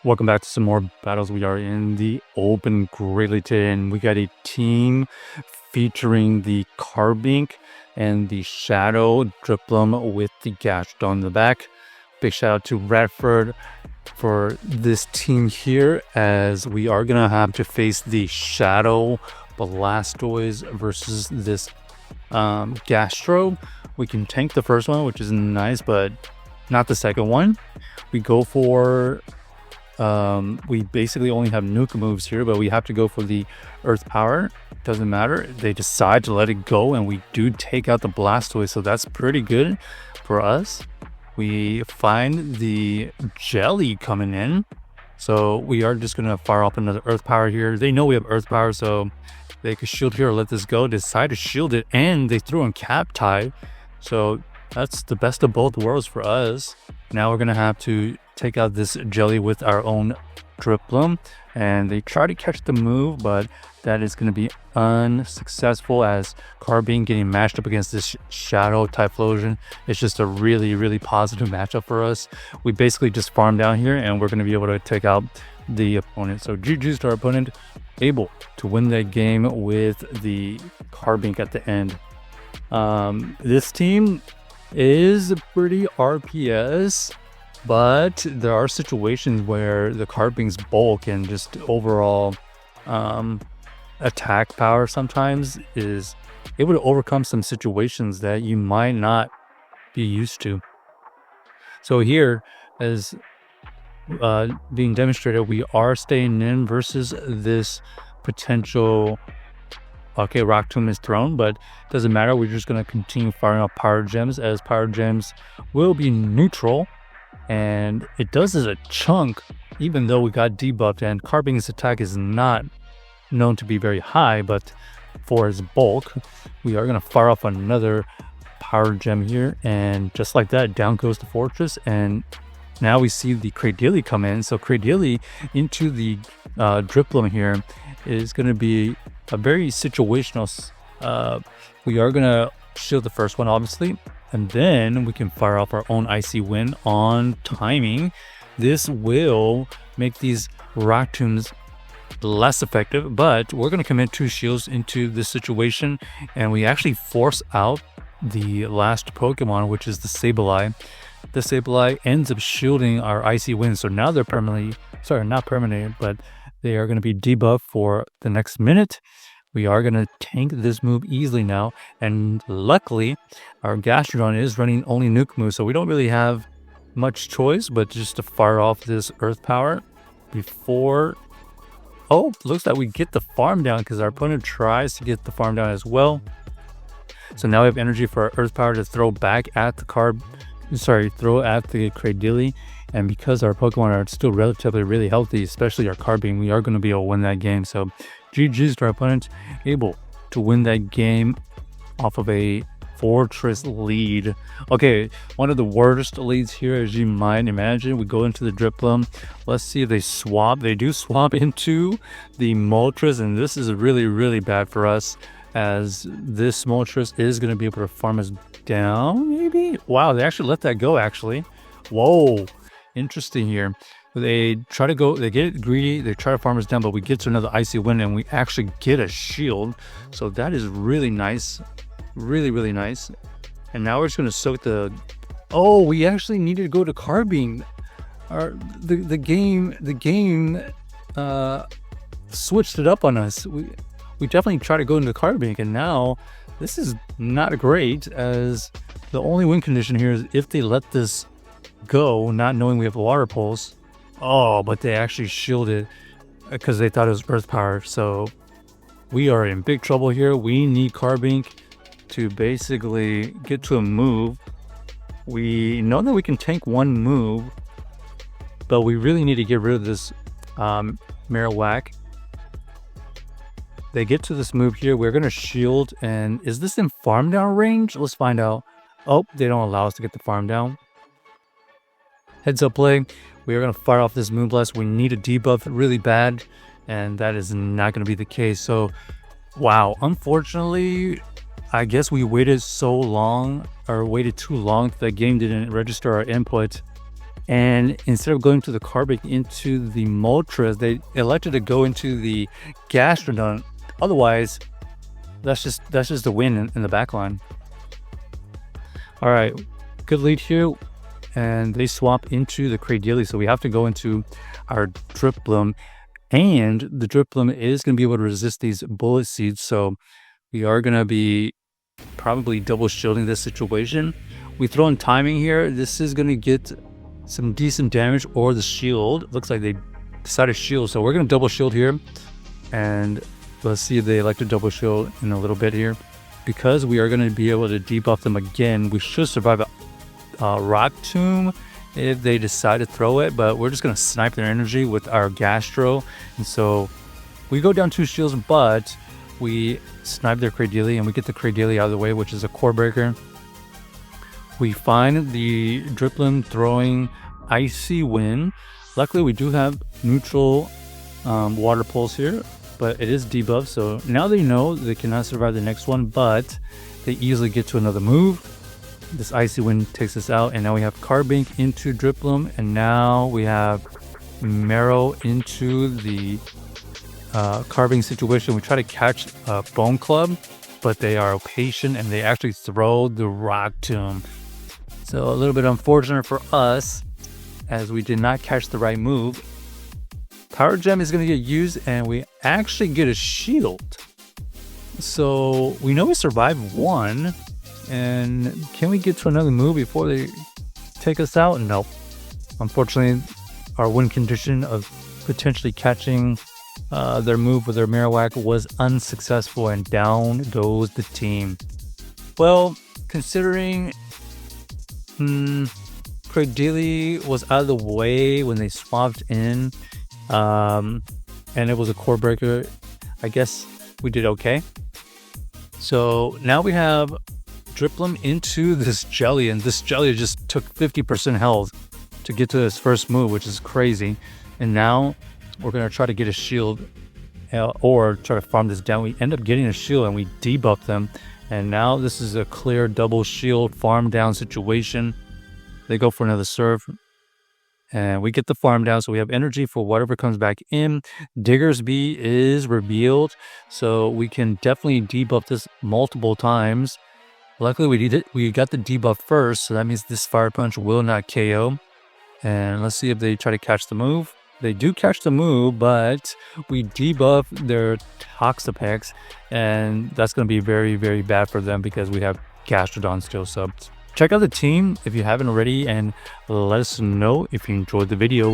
Welcome back to some more battles. We are in the open greatly today, and we got a team featuring the Carbink and the Shadow Drifblim with the Gastrodon in the back. Big shout out to Radford for this team here, as we are gonna have to face the Shadow Blastoise versus this Gastro. We can tank the first one, which is nice, but not the second one. We go for we basically only have nuke moves here, but we have to go for the earth power. Doesn't matter, they decide to let it go, and we do take out the Blastoise, so that's pretty good for us. We find the jelly coming in, so we are just gonna fire off another earth power here. They know we have earth power, so they could shield here or let this go. Decide to shield it, and they threw in cap tie, so that's the best of both worlds for us. Now we're gonna have to take out this jelly with our own Drifblim, and they try to catch the move, but that is going to be unsuccessful, as Carbink getting matched up against this Shadow Typhlosion. It's just a really positive matchup for us. We basically just farm down here, and we're going to be able to take out the opponent. So GG's to our opponent, able to win that game with the Carbink at the end. This team is pretty RPS, but there are situations where the Carbink's bulk and just overall attack power sometimes is able to overcome some situations that you might not be used to. So here, as being demonstrated, we are staying in versus this potential. Okay, Rock Tomb is thrown, but doesn't matter. We're just going to continue firing off Power Gems, as Power Gems will be neutral. And it does as a chunk, even though we got debuffed, and Carbink's attack is not known to be very high, but for its bulk, we are going to fire off another Power Gem here, and just like that, down goes the Fortress, and now we see the Cradily come in. So Cradily into the Drifblim here is going to be a very situational. We are going to shield the first one, obviously, and then we can fire off our own Icy Wind on timing. This will make these Rock Tombs less effective, but we're going to commit 2 shields into this situation, and we actually force out the last Pokemon, which is the Sableye. The Sableye ends up shielding our Icy Wind, so now they're not permanent, but they are going to be debuffed for the next minute. We are going to tank this move easily now, and luckily our Gastrodon is running only nuke moves, so we don't really have much choice but just to fire off this earth power before. Oh, looks like we get the farm down, because our opponent tries to get the farm down as well. So now we have energy for our earth power to throw back at the throw at the Cradily, and because our Pokemon are still relatively really healthy, especially our Carbink, we are going to be able to win that game. So GG's to our opponent, able to win that game off of a Fortress lead. Okay, one of the worst leads here, as you might imagine. We go into the Drifblim. Let's see if they swap. They do swap into the Moltres, and this is really bad for us, as this Moltres is going to be able to farm us down, maybe? Wow, they actually let that go, actually. Whoa, interesting here. They try to go, they get greedy, they try to farm us down, but we get to another Icy Wind, and we actually get a shield. So that is really nice. Really nice. And now we're just going to soak the... Oh, we actually needed to go to Carbink. The game switched it up on us. We definitely tried to go into Carbink, and now this is not great, as the only win condition here is if they let this go, not knowing we have Water Pulse. Oh, but they actually shielded because they thought it was Earth Power. So we are in big trouble here. We need Carbink to basically get to a move. We know that we can tank one move, but we really need to get rid of this Marowak. They get to this move here. We're going to shield, and is this in farm down range? Let's find out. Oh, they don't allow us to get the farm down. Heads up play. We are going to fire off this Moonblast. We need a debuff really bad, and that is not going to be the case. So, wow. Unfortunately, I guess we waited so long, or waited too long, that the game didn't register our input. And instead of going to the Carbink into the Moltres, they elected to go into the Gastrodon. Otherwise, that's just the win in the back line. All right, good lead here. And they swap into the Cradily, so we have to go into our Drifblim. And the Drifblim is going to be able to resist these bullet seeds, so we are going to be probably double shielding this situation. We throw in timing here. This is going to get some decent damage, or the shield. Looks like they decided shield, so we're going to double shield here. And let's see if they elect to double shield in a little bit here. Because we are going to be able to debuff them again, we should survive a Rock Tomb if they decide to throw it, but we're just going to snipe their energy with our Gastro. And so we go down 2 shields, but we snipe their Cradily, and we get the Cradily out of the way, which is a core breaker. We find the Drifblim throwing Icy Wind. Luckily, we do have neutral Water Pulse here, but it is debuffed, so now they know they cannot survive the next one, but they easily get to another move. This Icy Wind takes us out, and now we have Carbink into Drifblim, and now we have Marrow into the Carbink situation. We try to catch Bone Club, but they are patient, and they actually throw the Rock Tomb. So a little bit unfortunate for us, as we did not catch the right move. Power Gem is going to get used, and we actually get a shield. So we know we survived 1. And can we get to another move before they take us out? Nope. Unfortunately, our win condition of potentially catching their move with their Marowak was unsuccessful, and down goes the team. Well, considering Cradily was out of the way when they swapped in, and it was a core breaker, I guess we did okay. So now we have Drifblim into this Jelly, and this Jelly just took 50% health to get to his first move, which is crazy. And now we're going to try to get a shield or try to farm this down. We end up getting a shield, and we debuff them. And now this is a clear double shield farm down situation. They go for another serve, and we get the farm down, so we have energy for whatever comes back in. Digger's Bee is revealed, so we can definitely debuff this multiple times. Luckily, we got the debuff first, so that means this Fire Punch will not KO. And let's see if they try to catch the move. They do catch the move, but we debuff their Toxapex, and that's going to be very, very bad for them because we have Gastrodon still subbed. Check out the team if you haven't already, and let us know if you enjoyed the video.